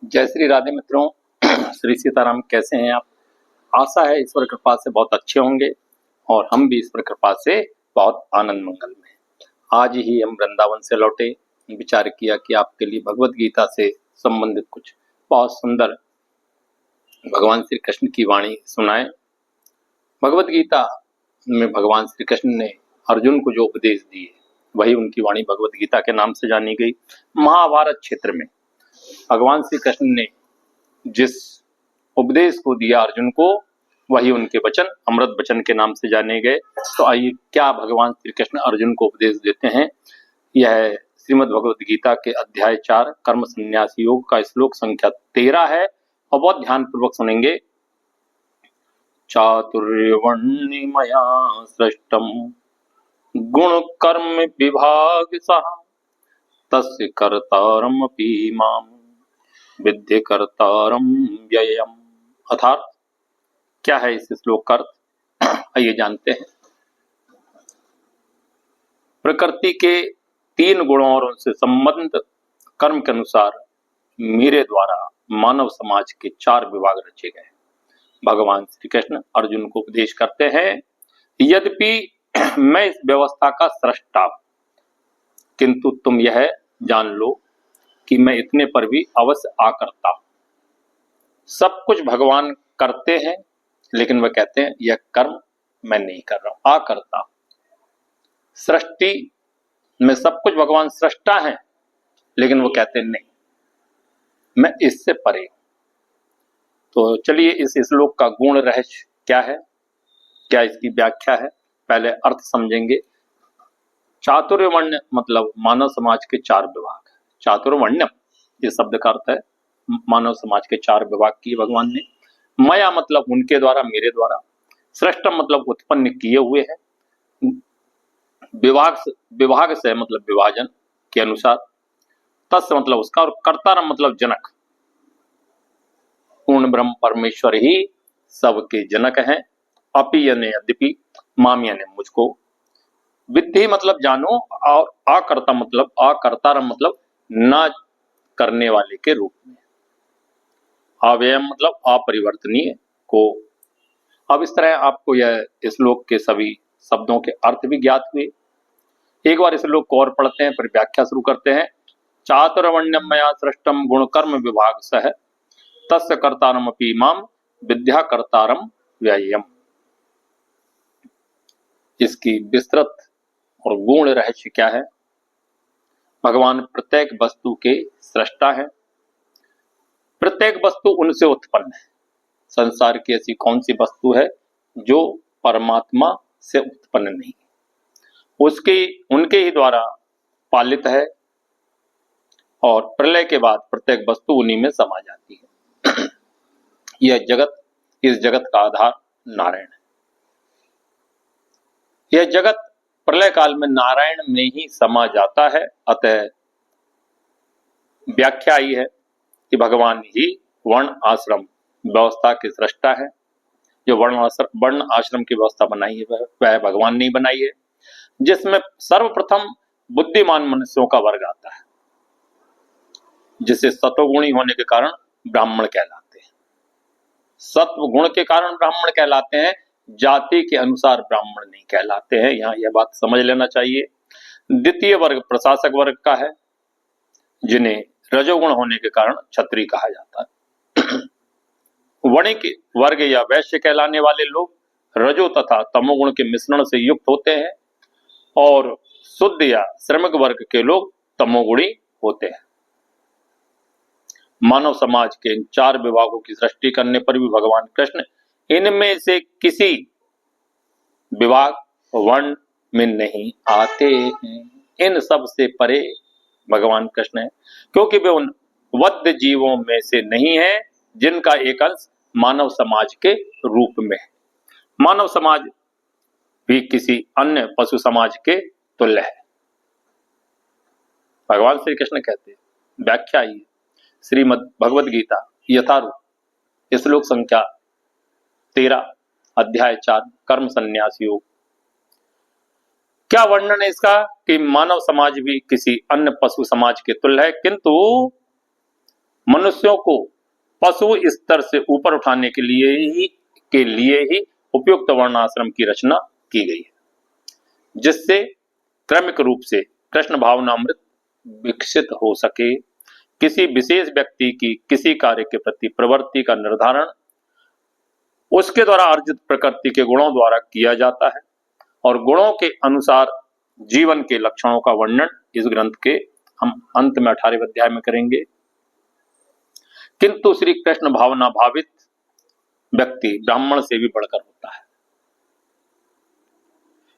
जय श्री राधे मित्रों। श्री सीताराम, कैसे हैं आप? आशा है ईश्वर कृपा से बहुत अच्छे होंगे और हम भी ईश्वर कृपा से बहुत आनंद मंगल में हैं। आज ही हम वृंदावन से लौटे, विचार किया कि आपके लिए भगवत गीता से संबंधित कुछ बहुत सुंदर भगवान श्री कृष्ण की वाणी सुनाए। भगवत गीता में भगवान श्री कृष्ण ने अर्जुन को जो उपदेश दिए वही उनकी वाणी भगवत गीता के नाम से जानी गई। महाभारत क्षेत्र में भगवान श्री कृष्ण ने जिस उपदेश को दिया अर्जुन को, वही उनके वचन अमृत वचन के नाम से जाने गए। तो आइए, क्या भगवान श्री कृष्ण अर्जुन को उपदेश देते हैं। यह श्रीमद् भगवत गीता के अध्याय 4 कर्म संन्यास योग का श्लोक संख्या 13 है और बहुत ध्यान पूर्वक सुनेंगे। चातुर्वर्ण्यमया सृष्टम गुण कर्म विभाग सह तस्य कर्तारमपि माम विद्य कर्तारम व्ययम्। अर्थात क्या है इस श्लोक का अर्थ, आइए जानते हैं। प्रकृति के 3 गुणों और उनसे संबंध कर्म के अनुसार मेरे द्वारा मानव समाज के 4 विभाग रचे गए। भगवान श्री कृष्ण अर्जुन को उपदेश करते हैं, यद्यपि मैं इस व्यवस्था का सृष्टा हूं, किंतु तुम यह जान लो कि मैं इतने पर भी अवश्य आकर्ता हूं। सब कुछ भगवान करते हैं, लेकिन वह कहते हैं यह कर्म मैं नहीं कर रहा हूं, आकर्ता हूं। सृष्टि में सब कुछ भगवान सृष्टा है, लेकिन वो कहते हैं नहीं, मैं इससे परे हूं। तो चलिए इस श्लोक का गुण रहस्य क्या है, क्या इसकी व्याख्या है, पहले अर्थ समझेंगे। चातुर्वण्य मतलब मानव समाज के 4 विभाग। चातुर्वण्यम ये शब्द का अर्थ है मानव समाज के 4 विभाग किए भगवान ने। मया मतलब उनके द्वारा, मेरे द्वारा। सृष्टम मतलब उत्पन्न किए हुए हैं। विभाग से मतलब विभाजन के अनुसार। तस् मतलब उसका, और कर्तारम मतलब जनक। पूर्ण ब्रह्म परमेश्वर ही सबके जनक हैं। अपि यानी यद्यपि, माम यानी मुझको। विद्धि मतलब जानो, और आकर्ता मतलब, आकर्तारम मतलब ना करने वाले के रूप में। अव्ययम मतलब अपरिवर्तनीय को। अब इस तरह आपको यह श्लोक के सभी शब्दों के अर्थ भी ज्ञात हुए। एक बार इस श्लोक को और पढ़ते हैं, फिर व्याख्या शुरू करते हैं। चातुर्वर्ण्यम मया सृष्टम गुण कर्म विभाग सह तस्य कर्तारम अपि माम विद्या कर्तारम व्ययम्। इसकी विस्तृत और गूढ़ रहस्य क्या है। भगवान प्रत्येक वस्तु के सृष्टा है। प्रत्येक वस्तु उनसे उत्पन्न है। संसार की ऐसी कौन सी वस्तु है जो परमात्मा से उत्पन्न नहीं, उसके उनके ही द्वारा पालित है, और प्रलय के बाद प्रत्येक वस्तु उन्हीं में समा जाती है। यह जगत, इस जगत का आधार नारायण है। यह जगत प्रलय काल में नारायण में ही समा जाता है। अतः व्याख्या आई है कि भगवान ही वर्ण आश्रम व्यवस्था के सृष्टा है। जो वर्ण आश्रम की व्यवस्था बनाई है वह भगवान ने ही बनाई है, जिसमें सर्वप्रथम बुद्धिमान मनुष्यों का वर्ग आता है, जिसे सत्वगुणी होने के कारण ब्राह्मण कहलाते हैं। सत्व गुण के कारण ब्राह्मण कहलाते हैं, जाति के अनुसार ब्राह्मण नहीं कहलाते हैं। यहाँ यह बात समझ लेना चाहिए। द्वितीय वर्ग प्रशासक वर्ग का है, जिन्हें रजोगुण होने के कारण क्षत्रिय कहा जाता है। वणिक वर्ग या वैश्य कहलाने वाले लोग रजो तथा तमोगुण के मिश्रण से युक्त होते हैं, और शुद्ध या श्रमिक वर्ग के लोग तमोगुणी होते हैं। मानव समाज के इन 4 विभागों की सृष्टि करने पर भी भगवान कृष्ण इनमें से किसी विभाग वर्ण में नहीं आते हैं। इन सब से परे भगवान कृष्ण है, क्योंकि वे उन वध जीवों में से नहीं है जिनका एक अंश मानव समाज के रूप में है। मानव समाज भी किसी अन्य पशु समाज के तुल्य है। भगवान श्री कृष्ण कहते हैं, व्याख्या आई श्रीमद् भगवद गीता यथारूप श्लोक संख्या 13 अध्याय 4 कर्म संन्यास योग। क्या वर्णन है इसका कि मानव समाज भी किसी अन्य पशु समाज के तुल्य है, किंतु मनुष्यों को पशु स्तर से ऊपर उठाने के लिए ही उपयुक्त वर्णाश्रम की रचना की गई है, जिससे क्रमिक रूप से कृष्ण भावनामृत विकसित हो सके। किसी विशेष व्यक्ति की किसी कार्य के प्रति प्रवृत्ति का निर्धारण उसके द्वारा अर्जित प्रकृति के गुणों द्वारा किया जाता है और गुणों के अनुसार जीवन के लक्षणों का वर्णन इस ग्रंथ के हम अंत में 18वें अध्याय में करेंगे। किंतु श्री कृष्ण भावना भावित व्यक्ति ब्राह्मण से भी बढ़कर होता है।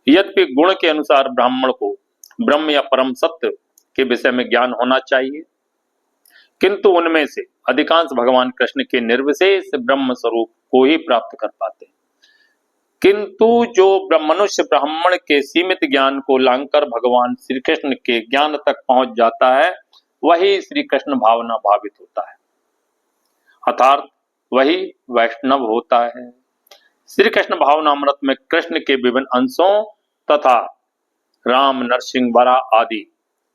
यद्यपि गुण के अनुसार ब्राह्मण को ब्रह्म या परम सत्य के विषय में ज्ञान होना चाहिए, किंतु उनमें से अधिकांश भगवान कृष्ण के निर्विशेष ब्रह्म स्वरूप को ही प्राप्त कर पाते हैं। किंतु जो मनुष्य ब्राह्मण के सीमित ज्ञान को लांघकर भगवान श्री कृष्ण के ज्ञान तक पहुंच जाता है, वही श्री कृष्ण भावना भावित होता है, अर्थात वही वैष्णव होता है। श्री कृष्ण भावनामृत में कृष्ण के विभिन्न अंशों तथा राम, नरसिंह, वराह आदि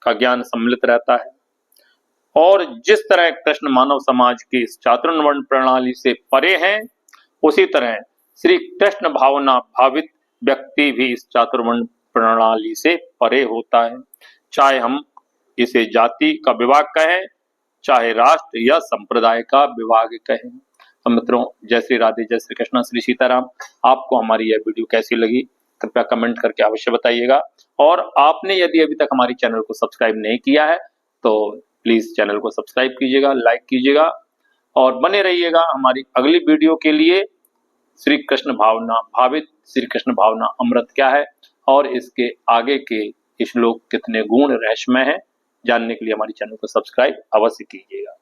का ज्ञान सम्मिलित रहता है और जिस तरह कृष्ण मानव समाज की इस चातुर्वर्ण प्रणाली से परे हैं, उसी तरह श्री कृष्ण भावना भावित व्यक्ति भी इस चातुर्वर्ण प्रणाली से परे होता है, चाहे हम इसे जाति का विभाग कहें, चाहे राष्ट्र या संप्रदाय का विभाग कहें। तो मित्रों, जय श्री राधे, जय श्री कृष्ण, श्री सीताराम। आपको हमारी यह वीडियो कैसी लगी कृपया कमेंट करके अवश्य बताइएगा और आपने यदि अभी तक हमारी चैनल को सब्सक्राइब नहीं किया है तो प्लीज चैनल को सब्सक्राइब कीजिएगा, लाइक कीजिएगा और बने रहिएगा हमारी अगली वीडियो के लिए। श्री कृष्ण भावना भावित, श्री कृष्ण भावना अमृत क्या है और इसके आगे के श्लोक कितने गुण रहस्यमय है, जानने के लिए हमारी चैनल को सब्सक्राइब अवश्य कीजिएगा।